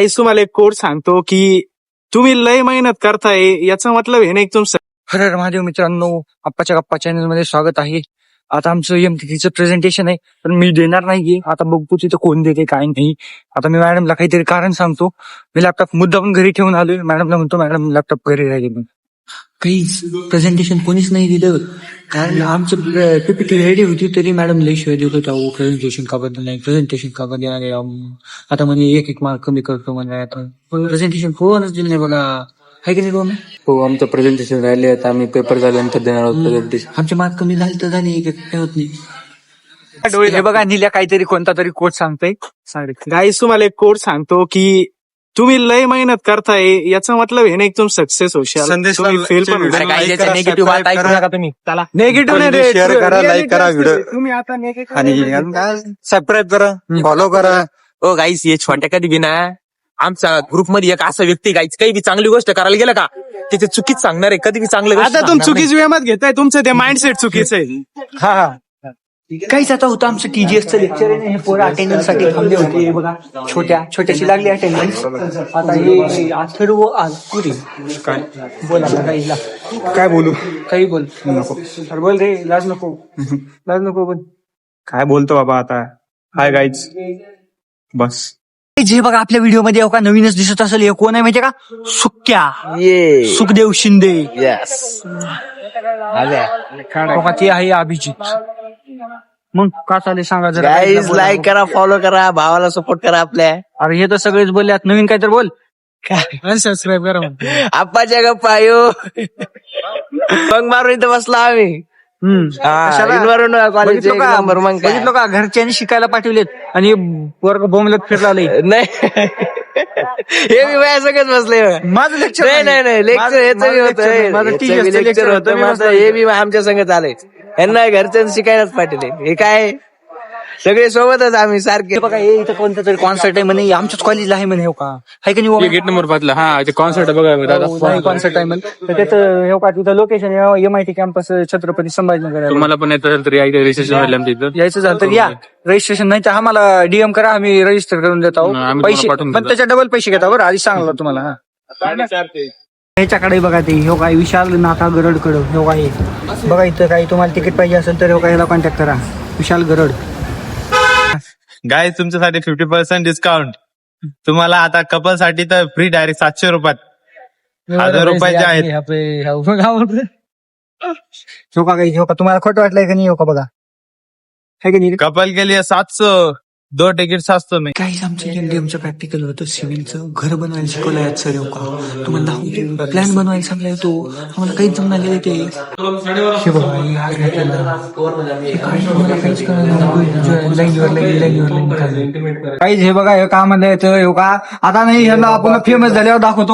गाईस तुम्हाला एक कोड सांगतो की तुम्ही लय मेहनत करताय याचा मतलब हे नाही की हर हर महादेव मित्रांनो, आप्पाच्या गप्पा चॅनल मध्ये स्वागत आहे. आता आमचं एमटीचं प्रेझेंटेशन आहे, पण मी देणार नाहीये. आता बघू तिथं कोण देते काय नाही. आता मी मॅडमला काहीतरी कारण सांगतो. मी लॅपटॉप मुद्दाम घरी ठेवून आलोय. मॅडमला म्हणतो मॅडम लॅपटॉप घरी राहिले. काही प्रेझेंटेशन कोणीच नाही दिलं, कारण आमचं पीपीटी रेडी होती तरी मॅडम लय शिवाय देत होता. प्रेझेंटेशन का बद्दल नाही, प्रेझेंटेशन का बद्दल नाही. आता म्हणजे एक मार्क कमी करतो म्हणजे. आता प्रेझेंटेशन कोणच दिलं नाही बघा. आहे की नाही दोन? हो, आमचं प्रेझेंटेशन राहिले. आता आम्ही पेपर झाल्यानंतर देणार आहोत प्रेझेंटेशन. आमचे मार्क कमी झाले तर झाले, काय होत नाही. हे बघा निल्या काहीतरी कोणता तरी कोट सांगतोय. गाईस तुम्हाला एक कोड सांगतो की तुम्ही लय मेहनत करताय याचा मतलब हे नाही की तुम्ही सक्सेस होशाल, तुम्ही फेल पण होशाल. निगेटिव्ह शेअर करा, लाईक करा व्हिडिओ तुम्ही आता negative आणि सबस्क्राईब करा, फॉलो करा. ओ गाईस, हे छोट्या कधी बी ना आमच्या ग्रुपमध्ये एक असा व्यक्ती गाईच काही बी चांगली गोष्ट करायला गेला का त्याचे चुकीच सांगणार आहे. कधी बी चांगलं गोष्ट आता तुम्ही चुकीच वेळात घेताय, तुमचं ते माइंडसेट चुकीचं आहे. हा काहीच आता होतं आमचं टीजीएसचं लेक्चर आहे. हे पोरं अटेंडन्स साठी थांबले होते. हे बघा छोट्याशी लागली अटेंडन्स. आता हे अथर्व पुरी बोला काय बोलू? काही बोल. अरे बोल रे, लाज नको बोल. काय बोलतो बाबा आता. हाय गाईज, बस. जे बघा आपल्या व्हिडिओ मध्ये का नवीनच दिसत असेल, हे कोण आहे माहितीये का? सुखदेव शिंदे. ते आहे अभिजित. मग का चालेल सांगा जरा. गाईस लाईक करा, फॉलो करा, भावाला सपोर्ट करा आपल्या. अरे हे तर सगळेच बोलल्यात, नवीन काय तर बोल. सबस्क्राईब करा. आप्पाच्या गप्पा यो मग मारून इथं बसला आम्ही. कॉलेज बघितलं का घरच्यांनी शिकायला पाठवलेत आणि वर्ग बोंबलत फिरला नाही. हे मी माझ्या सगळंच बसले. माझं लेक्चर नाही लेक्चर होतं माझं. हे बी आमच्या संगत आलंय. यांना घरच्यांनी शिकायलाच पाठवले. हे काय सगळे सोबतच आम्ही सारखे. बघा हे इथं कोणतं तरी कॉन्सर्ट आहे म्हणे, आमच्याच कॉलेजला आहे म्हणे. हो का आहे का नाही? गेट नंबर 5 हा कॉन्सर्ट बघा. कॉन्सर्ट आहे म्हणे. तर त्याचं हे का तिथं location MIT campus Chhatrapati Sambhajinagar. तुम्हाला पण येत असेल तर रजिस्ट्रेशन व्हायला तिथं यायचं झालं तर या. रजिस्ट्रेशन नाही तर आम्हाला DM करा, आम्ही रजिस्टर करून देतो. पैसे पण त्याच्या डबल पैसे घेता बरं, आधी सांगलो तुम्हाला. ह्याच्याकडे बघा ते हो काय विशाल नाथा गरडकडं. हो काय बघा इथं काही तुम्हाला तिकीट पाहिजे असेल तर हो काय ह्याला कॉन्टॅक्ट करा, विशाल गरड. गाईज तुमच्यासाठी 50% डिस्काउंट. तुम्हाला आता कपल साठी तर फ्री डायरेक्ट 700 रुपयात 1000 रुपयाचे आहेत. हो का काही हो का तुम्हाला खोटं वाटलंय का नाही? हो का बघा है की नाही? कपल के लिए 700, 2 तिकीट 700 में. काहीच आमचं एमडीएमचं प्रॅक्टिकल होतं. सिव्हिलचं घर बनवायला शिकवलं यात सर. हो का तुम्हाला प्लॅन बनवायला सांगलाय तो, आम्हाला काहीच जमणार नाही ते. काहीच हे बघा हे का म्हणलं येतं. हो का आता नाही ह्याला आपण फेमस झाल्यावर दाखवतो.